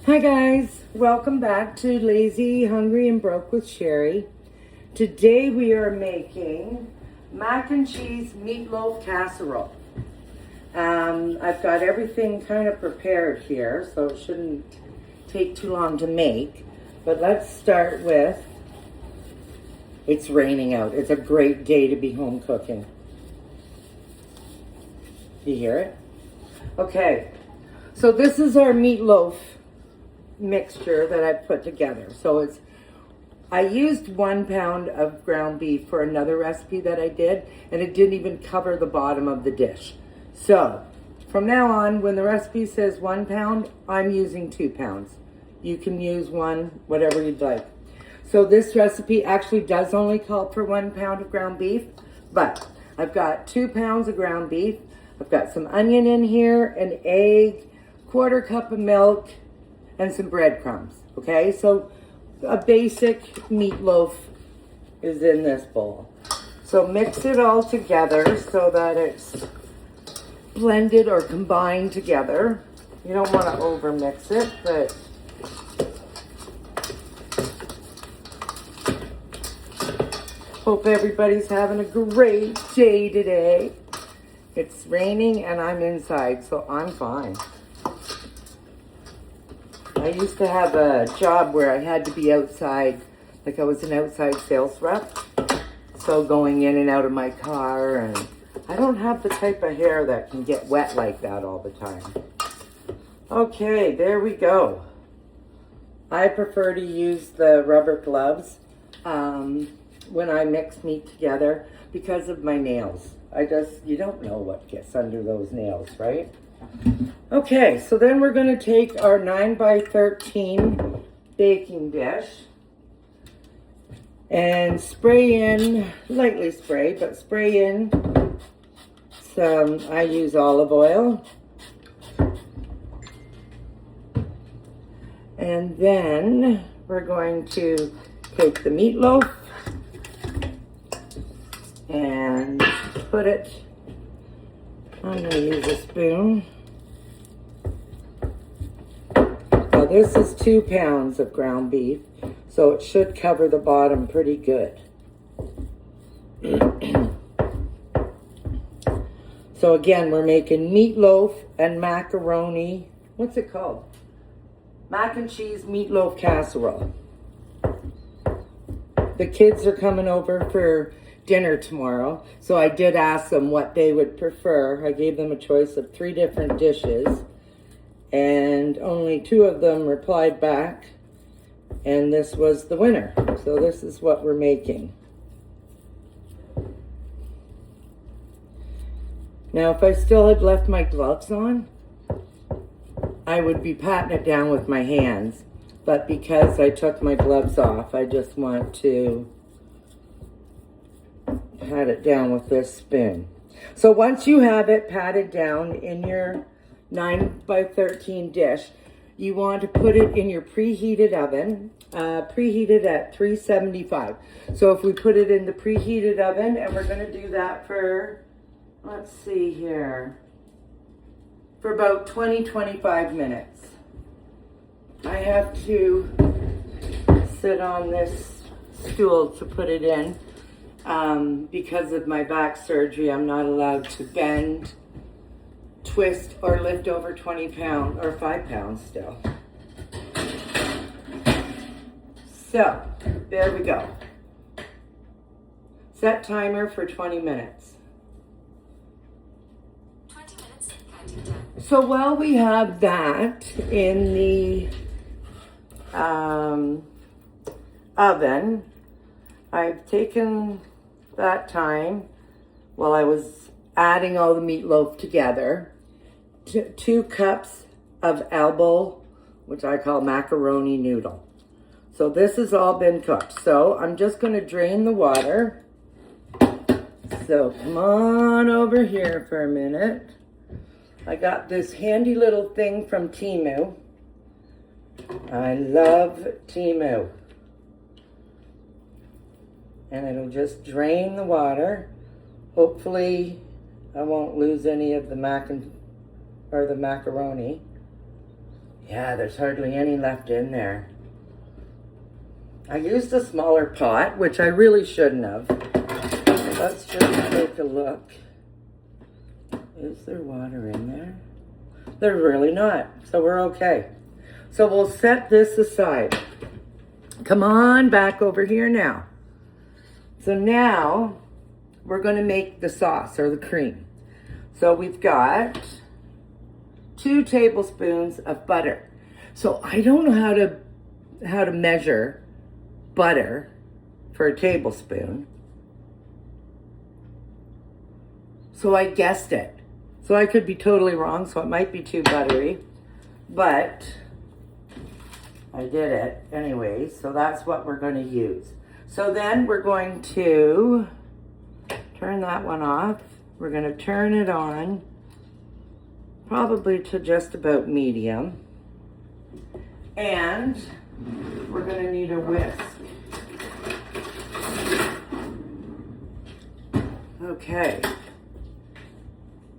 Hi guys, welcome back to Lazy, Hungry, and Broke with Sherry. Today we are making mac and cheese meatloaf casserole. I've got everything kind of prepared here, so it shouldn't take too long to make. But let's start with, it's raining out. It's a great day to be home cooking. You hear it? Okay, so this is our meatloaf mixture that I put together. So I used 1 pound of ground beef for another recipe that I did, and it didn't even cover the bottom of the dish. So from now on, when the recipe says 1 pound, I'm using 2 pounds. You can use one, whatever you'd like. So this recipe actually does only call for 1 pound of ground beef, but I've got 2 pounds of ground beef. I've got some onion in here, an egg, 1/4 cup of milk, and some breadcrumbs. Okay, so a basic meatloaf is in this bowl. So mix it all together so that it's blended or combined together. You don't want to over mix it, but hope everybody's having a great day today. It's raining and I'm inside, so I'm fine. I used to have a job where I had to be outside, like I was an outside sales rep. So going in and out of my car, and I don't have the type of hair that can get wet like that all the time. Okay, there we go. I prefer to use the rubber gloves when I mix meat together because of my nails. You don't know what gets under those nails, right? Okay, so then we're going to take our 9 by 13 baking dish and spray in, lightly spray, but spray in some, I use olive oil. And then we're going to take the meatloaf and put it, I'm going to use a spoon. Now this is 2 pounds of ground beef, so it should cover the bottom pretty good. So again, we're making meatloaf and macaroni, what's it called? Mac and cheese meatloaf casserole. The kids are coming over for dinner tomorrow, so I did ask them what they would prefer. I gave them a choice of 3 different dishes, and only 2 of them replied back, and this was the winner. So this is what we're making. Now, if I still had left my gloves on, I would be patting it down with my hands, but because I took my gloves off, I just want to pat it down with this spoon. So once you have it patted down in your 9 by 13 dish, you want to put it in your preheated oven, preheated at 375. So if we put it in the preheated oven, and we're going to do that for, let's see here, for about 20-25 minutes. I have to sit on this stool to put it in. Because of my back surgery, I'm not allowed to bend, twist, or lift over 20 pounds, or 5 pounds still. So, there we go. Set timer for 20 minutes. 20 minutes, counting down. So while we have that in the oven, I've taken that time while I was adding all the meatloaf together, 2 cups of elbow, which I call macaroni noodle. So this has all been cooked. So I'm just going to drain the water. So come on over here for a minute. I got this handy little thing from Temu. I love Temu. And it'll just drain the water. Hopefully I won't lose any of the macaroni. Yeah, there's hardly any left in there. I used a smaller pot, which I really shouldn't have. Let's just take a look. Is there water in there? There's really not, so we're okay. So we'll set this aside. Come on back over here now. So now we're going to make the sauce or the cream. So we've got 2 tablespoons of butter. So I don't know how to measure butter for a tablespoon. So I guessed it. So I could be totally wrong, so it might be too buttery, but I did it anyway, so that's what we're going to use. So then we're going to turn that one off. We're going to turn it on, probably to just about medium. And we're going to need a whisk. Okay.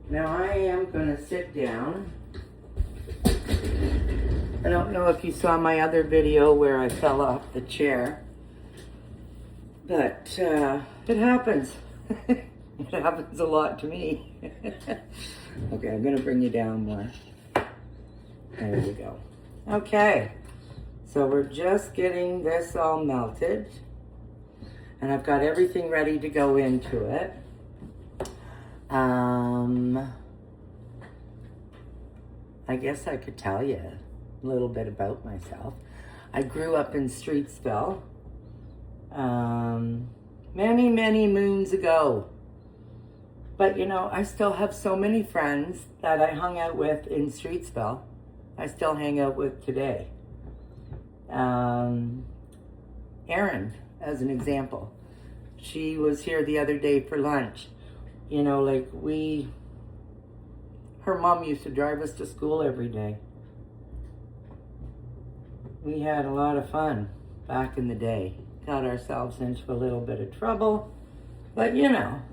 Now I am going to sit down. I don't know if you saw my other video where I fell off the chair, but it happens. It happens a lot to me. Okay, I'm going to bring you down more. There you go. Okay, so we're just getting this all melted, and I've got everything ready to go into it. I guess I could tell you a little bit about myself. I grew up in Streetsville many, many moons ago. But you know, I still have so many friends that I hung out with in Streetsville. I still hang out with today. Erin, as an example. She was here the other day for lunch. You know, like her mom used to drive us to school every day. We had a lot of fun back in the day. Got ourselves into a little bit of trouble, but you know,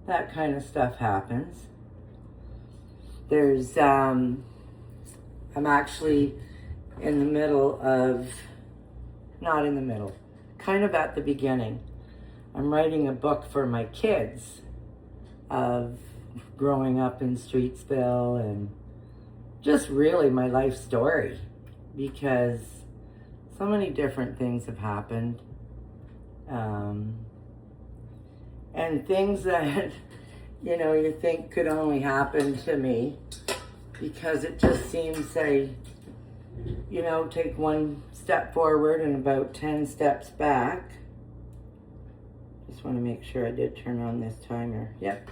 that kind of stuff happens. There's, I'm actually in the middle of, not in the middle, kind of at the beginning. I'm writing a book for my kids of growing up in Streetsville and just really my life story, because so many different things have happened. And things that, you know, you think could only happen to me, because it just seems you know, take one step forward and about 10 steps back. Just want to make sure I did turn on this timer. Yep.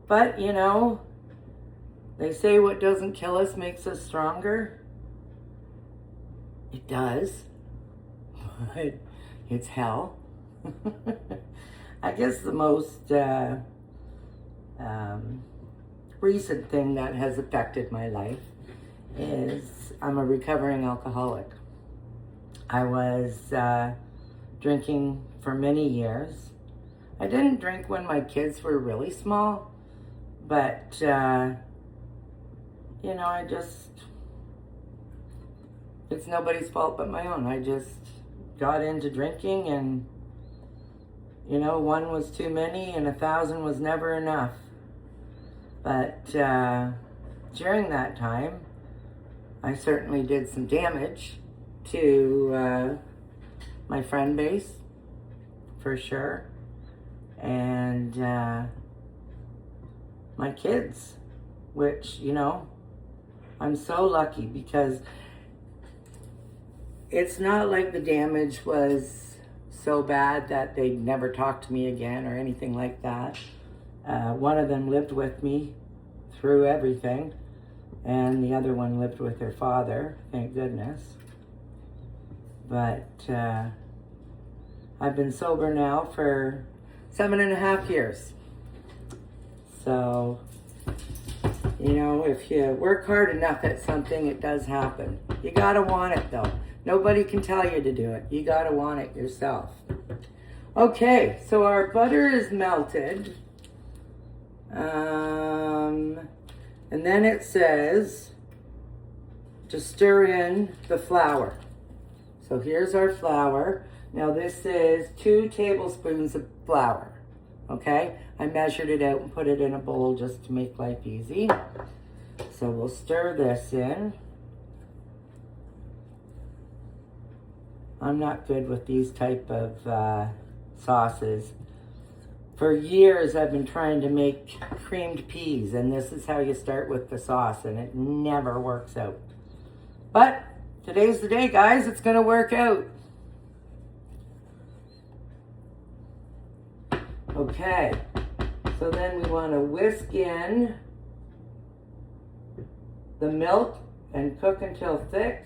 But, you know, they say what doesn't kill us makes us stronger. It does. But it's hell. I guess the most recent thing that has affected my life is I'm a recovering alcoholic. I was drinking for many years. I didn't drink when my kids were really small, but you know, it's nobody's fault but my own. I just got into drinking, and you know, 1 was too many and 1,000 was never enough. But during that time, I certainly did some damage to my friend base, for sure, and my kids, which, you know, I'm so lucky, because it's not like the damage was so bad that they'd never talk to me again or anything like that. One of them lived with me through everything, and the other one lived with her father, thank goodness. But I've been sober now for 7.5 years. So, you know, if you work hard enough at something, it does happen. You gotta want it though. Nobody can tell you to do it. You gotta want it yourself. Okay, so our butter is melted. And then it says to stir in the flour. So here's our flour. Now this is 2 tablespoons of flour. Okay, I measured it out and put it in a bowl just to make life easy. So we'll stir this in. I'm not good with these type of sauces. For years I've been trying to make creamed peas, and this is how you start with the sauce, and it never works out. But today's the day, guys. It's gonna work out. Okay, so then we want to whisk in the milk and cook until thick.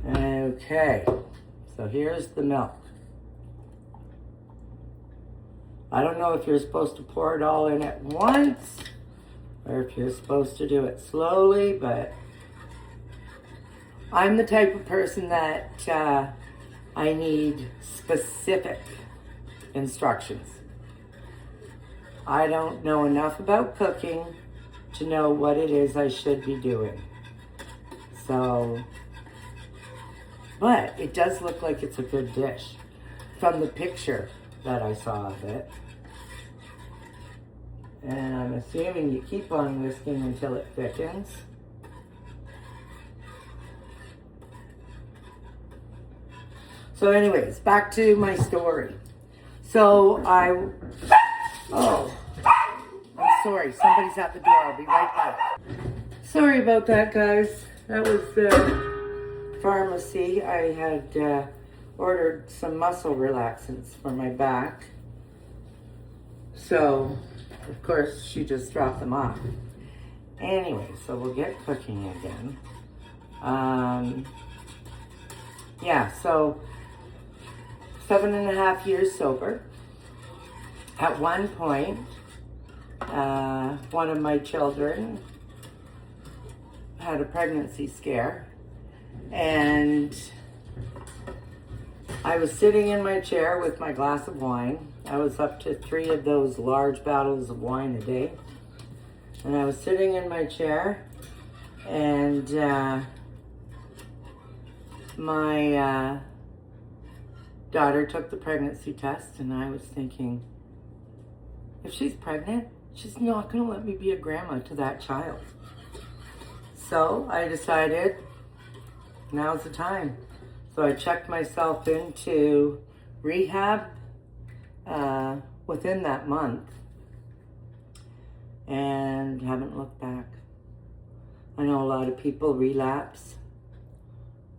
Okay, so here's the milk. I don't know if you're supposed to pour it all in at once or if you're supposed to do it slowly, but I'm the type of person that I need specific instructions. I don't know enough about cooking to know what it is I should be doing. So, but it does look like it's a good dish from the picture that I saw of it. And I'm assuming you keep on whisking until it thickens. So anyways, back to my story. So I'm sorry, somebody's at the door. I'll be right back. Sorry about that, guys. That was the pharmacy. I had ordered some muscle relaxants for my back. So, of course, she just dropped them off. Anyway, so we'll get cooking again. Yeah, so 7.5 years sober. At one point, one of my children had a pregnancy scare, and I was sitting in my chair with my glass of wine. I was up to 3 of those large bottles of wine a day. And I was sitting in my chair, and my daughter took the pregnancy test, and I was thinking, if she's pregnant, she's not going to let me be a grandma to that child. So I decided now's the time. So I checked myself into rehab within that month and haven't looked back. I know a lot of people relapse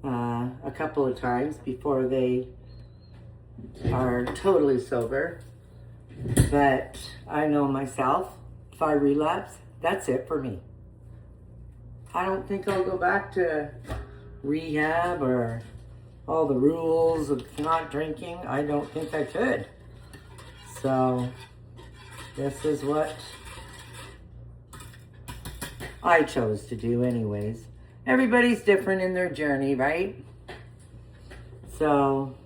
a couple of times before they are totally sober. But I know myself, if I relapse, that's it for me. I don't think I'll go back to rehab or all the rules of not drinking. I don't think I could. So this is what I chose to do anyways. Everybody's different in their journey, right? So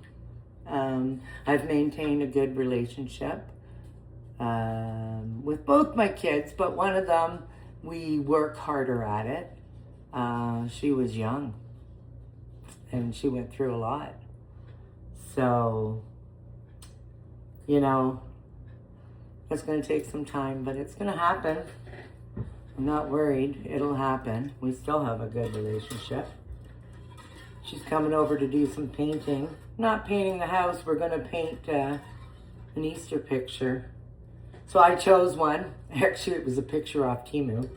I've maintained a good relationship with both my kids, but one of them, we work harder at it. She was young and she went through a lot. So, you know, it's going to take some time, but it's going to happen. I'm not worried. It'll happen. We still have a good relationship. She's coming over to do some painting. Not painting the house. We're going to paint an Easter picture. So I chose one. Actually, it was a picture off Temu.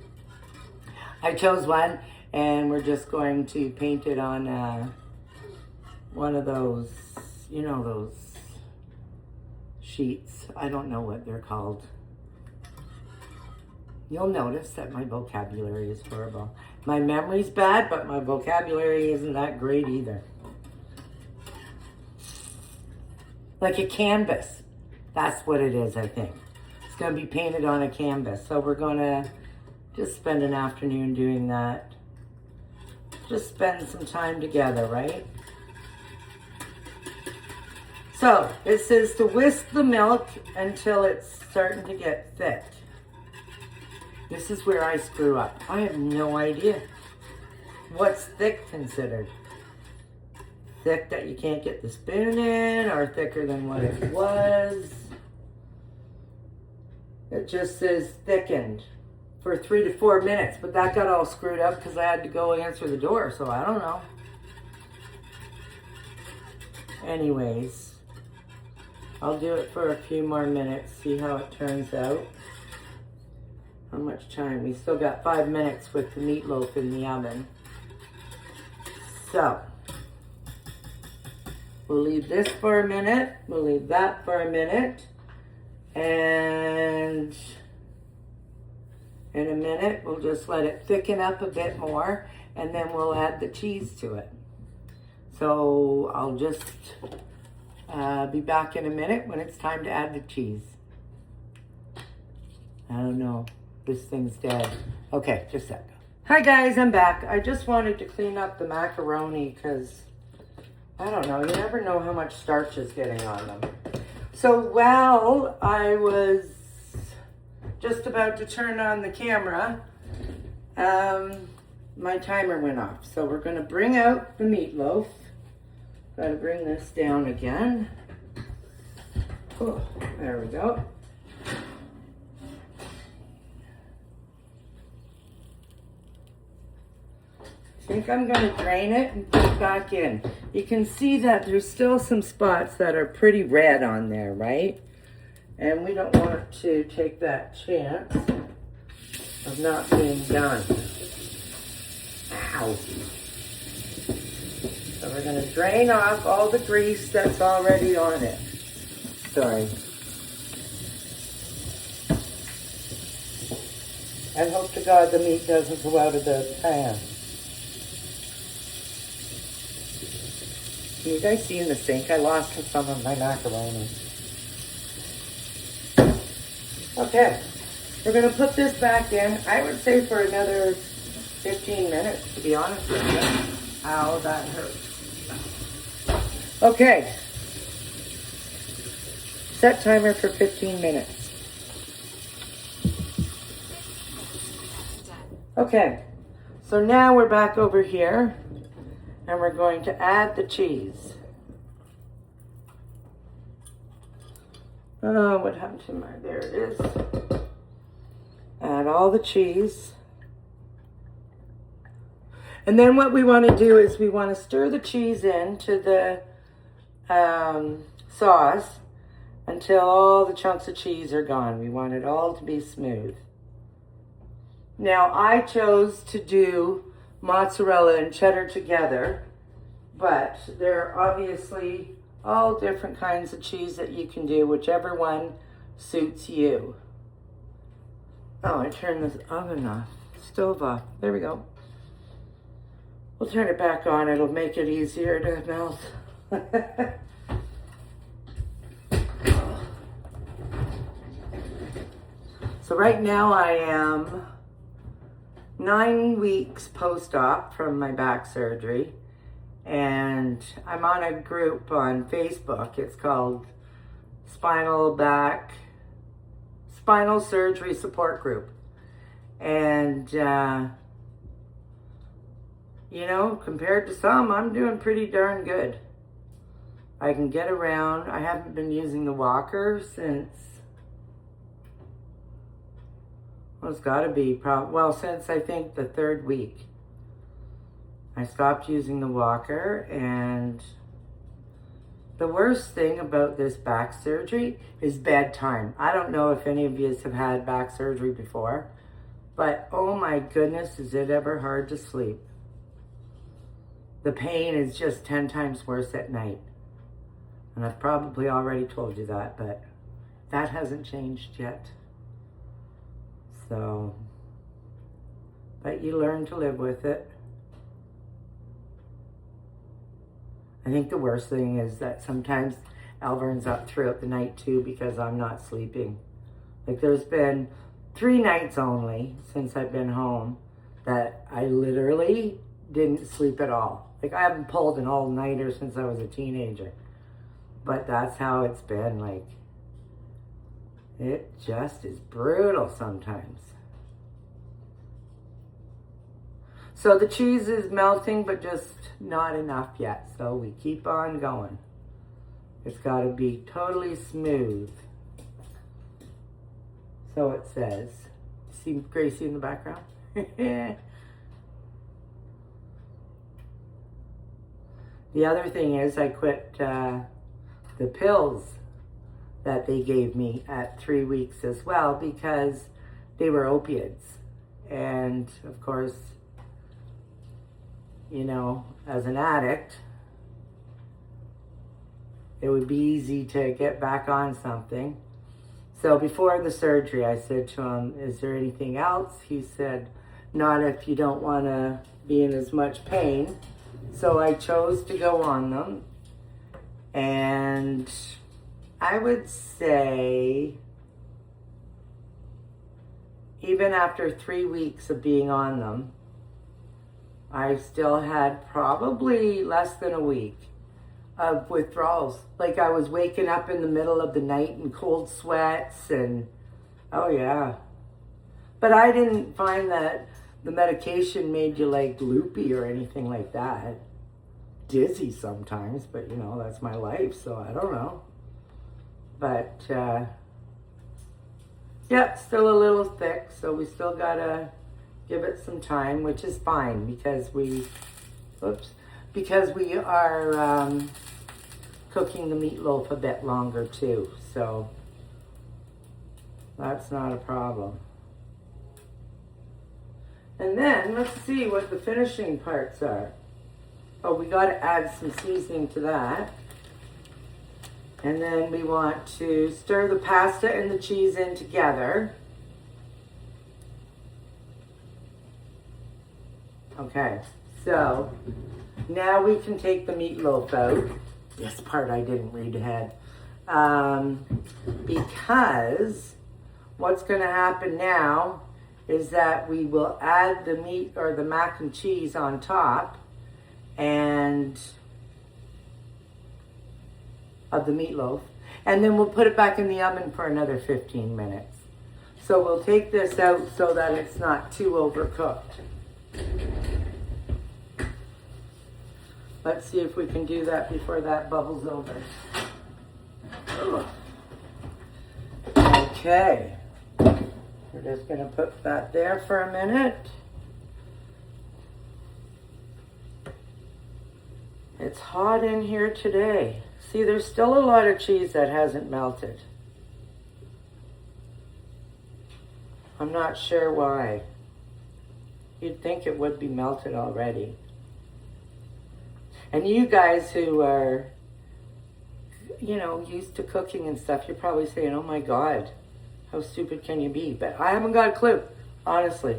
I chose one, and we're just going to paint it on one of those, you know, those sheets. I don't know what they're called. You'll notice that my vocabulary is horrible. My memory's bad, but my vocabulary isn't that great either. Like a canvas. That's what it is, I think. It's going to be painted on a canvas. So we're going to just spend an afternoon doing that. Just spend some time together, right? So it says to whisk the milk until it's starting to get thick. This is where I screw up. I have no idea. What's thick considered? Thick that you can't get the spoon in, or thicker than what it was? It just says thickened for 3 to 4 minutes, but that got all screwed up because I had to go answer the door, so I don't know. Anyways, I'll do it for a few more minutes, see how it turns out. How much time? We still got 5 minutes with the meatloaf in the oven. So, we'll leave this for a minute. We'll leave that for a minute. And in a minute, we'll just let it thicken up a bit more. And then we'll add the cheese to it. So, I'll just be back in a minute when it's time to add the cheese. I don't know. This thing's dead. Okay, just a sec. Hi guys, I'm back. I just wanted to clean up the macaroni because, I don't know, you never know how much starch is getting on them. So while I was just about to turn on the camera, my timer went off. So we're going to bring out the meatloaf. Got to bring this down again. Oh, there we go. I think I'm going to drain it and put it back in. You can see that there's still some spots that are pretty red on there, right? And we don't want to take that chance of not being done. Ow. So we're going to drain off all the grease that's already on it. Sorry. I hope to God the meat doesn't go out of the pan. Can you guys see in the sink? I lost some of my macaroni. Okay, we're going to put this back in. I would say for another 15 minutes, to be honest with you. Ow, that hurts. Okay. Set timer for 15 minutes. Okay, so now we're back over here. And we're going to add the cheese. Oh, what happened to my, there it is. Add all the cheese. And then what we want to do is we want to stir the cheese into the sauce until all the chunks of cheese are gone. We want it all to be smooth. Now, I chose to do mozzarella and cheddar together, but there are obviously all different kinds of cheese that you can do, whichever one suits you. Oh, I turned this oven off, stove off. There we go. We'll turn it back on. It'll make it easier to melt. So right now I am 9 weeks post-op from my back surgery, and I'm on a group on Facebook. It's called Spinal Surgery Support Group. And, you know, compared to some, I'm doing pretty darn good. I can get around. I haven't been using the walker since, well, it's got to be, since I think the 3rd week. I stopped using the walker, and the worst thing about this back surgery is bedtime. I don't know if any of you have had back surgery before, but oh my goodness, is it ever hard to sleep. The pain is just 10 times worse at night. And I've probably already told you that, but that hasn't changed yet. So, but you learn to live with it. I think the worst thing is that sometimes Alvern's up throughout the night too because I'm not sleeping. Like there's been 3 nights only since I've been home that I literally didn't sleep at all. Like I haven't pulled an all-nighter since I was a teenager. But that's how it's been. Like, it just is brutal sometimes. So the cheese is melting, but just not enough yet. So we keep on going. It's got to be totally smooth. So it says. See Gracie in the background? The other thing is I quit the pills that they gave me at 3 weeks as well because they were opiates. And of course, you know, as an addict, it would be easy to get back on something. So before the surgery, I said to him, is there anything else? He said, not if you don't want to be in as much pain. So I chose to go on them. And I would say, even after 3 weeks of being on them, I still had probably less than a week of withdrawals. Like I was waking up in the middle of the night in cold sweats and, oh yeah. But I didn't find that the medication made you like loopy or anything like that. Dizzy sometimes, but you know, that's my life, so I don't know. But, yeah, still a little thick, so we still gotta give it some time, which is fine because we are cooking the meatloaf a bit longer too, so that's not a problem. And then let's see what the finishing parts are. Oh, we got to add some seasoning to that. And then we want to stir the pasta and the cheese in together. Okay, so now we can take the meatloaf out. This part I didn't read ahead. Because what's going to happen now is that we will add the meat or the mac and cheese on top and of the meatloaf, and then we'll put it back in the oven for another 15 minutes. So we'll take this out so that it's not too overcooked. Let's see if we can do that before that bubbles over. Ugh. Okay. We're just going to put that there for a minute. It's hot in here today. See, there's still a lot of cheese that hasn't melted. I'm not sure why. You'd think it would be melted already. And you guys who are, you know, used to cooking and stuff, you're probably saying, oh my God, how stupid can you be? But I haven't got a clue, honestly.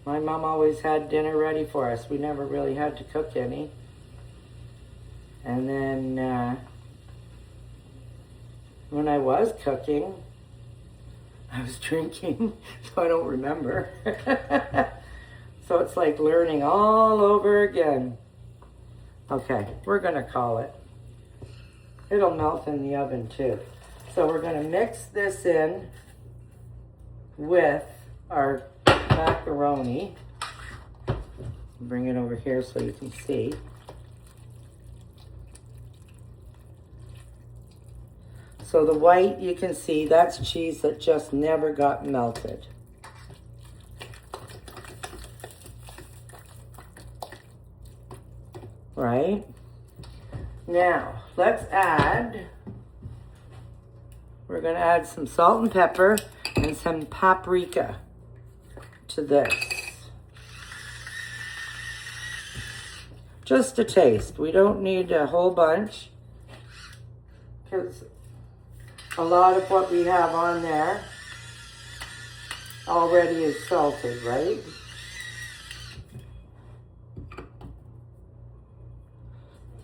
My mom always had dinner ready for us. We never really had to cook any. And then when I was cooking, I was drinking, so I don't remember. So it's like learning all over again. Okay, we're gonna call it. It'll melt in the oven too. So we're gonna mix this in with our macaroni. Bring it over here so you can see. So the white, you can see, that's cheese that just never got melted. Right? Now, let's add, we're going to add some salt and pepper and some paprika to this. Just a taste. We don't need a whole bunch because a lot of what we have on there already is salted, right?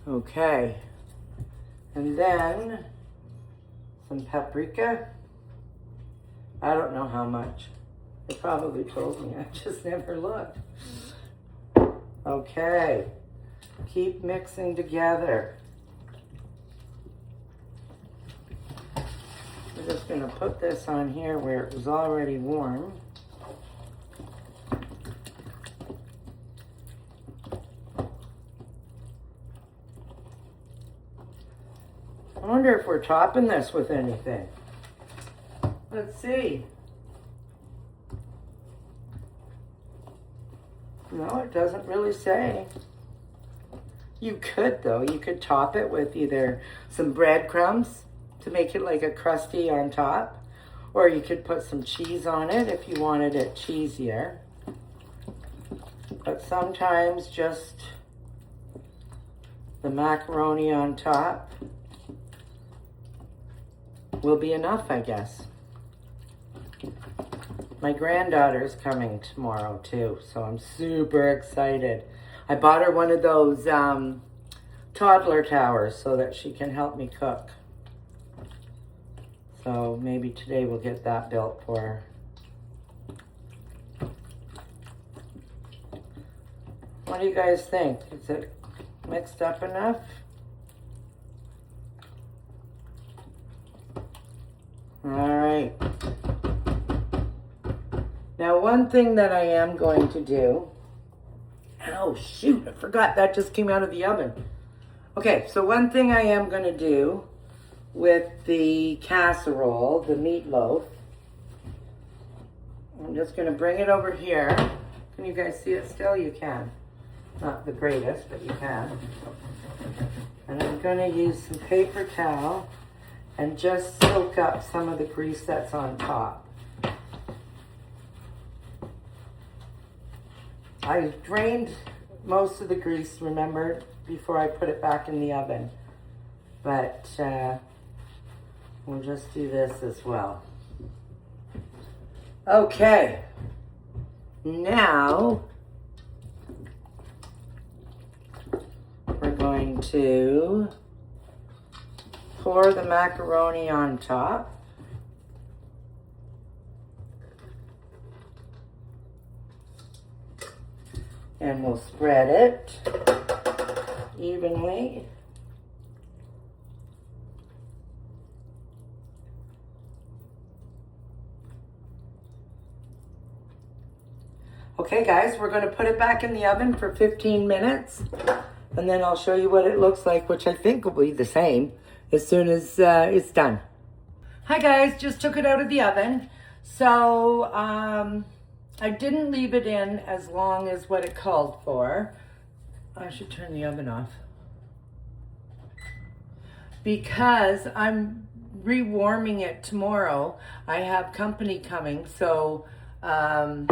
Okay, and then some paprika. I don't know how much. They probably told me, I just never looked. Okay, keep mixing together. We're just gonna put this on here where it was already warm. wonder if we're topping this with anything. Let's see. No, it doesn't really say. You could, though. You could top it with either some breadcrumbs to make it like a crusty on top, or you could put some cheese on it if you wanted it cheesier. But sometimes just the macaroni on top will be enough, I guess. My granddaughter's coming tomorrow too, so I'm super excited. I bought her one of those toddler towers so that she can help me cook. So maybe today we'll get that built for her. What do you guys think? Is it mixed up enough? All right. Now, one thing that I am going to do, oh shoot, I forgot that just came out of the oven. Okay, so one thing I am going to do with the casserole, the meatloaf, I'm just going to bring it over here. Can you guys see it still? You can. Not the greatest, but you can. And I'm going to use some paper towel and just soak up some of the grease that's on top. I drained most of the grease, remember, before I put it back in the oven. But we'll just do this as well. Okay. Now, we're going to pour the macaroni on top. And we'll spread it evenly. Okay guys, we're going to put it back in the oven for 15 minutes. And then I'll show you what it looks like, which I think will be the same as soon as it's done. Hi guys, just took it out of the oven. So, I didn't leave it in as long as what it called for. I should turn the oven off. Because I'm rewarming it tomorrow. I have company coming, so I'm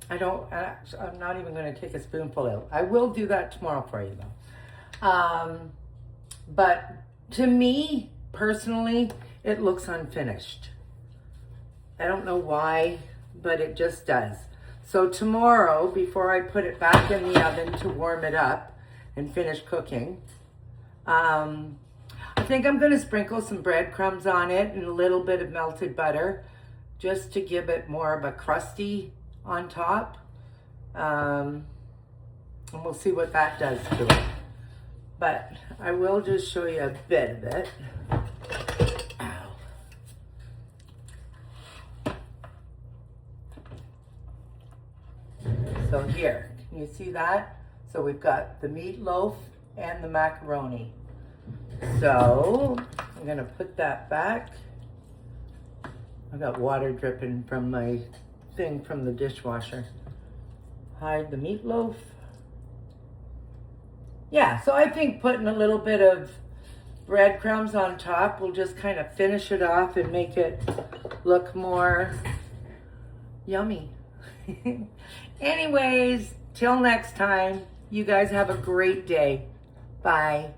not even going to take a spoonful out. I will do that tomorrow for you though. But to me, personally, it looks unfinished. I don't know why, but it just does. So tomorrow, before I put it back in the oven to warm it up and finish cooking, I think I'm going to sprinkle some breadcrumbs on it and a little bit of melted butter just to give it more of a crusty on top. And we'll see what that does to it. But I will just show you a bit of it. So here, can you see that? So we've got the meatloaf and the macaroni. So I'm gonna put that back. I got water dripping from my thing from the dishwasher. Hide the meatloaf. Yeah, so I think putting a little bit of breadcrumbs on top will just kind of finish it off and make it look more yummy. Anyways, till next time, you guys have a great day. Bye.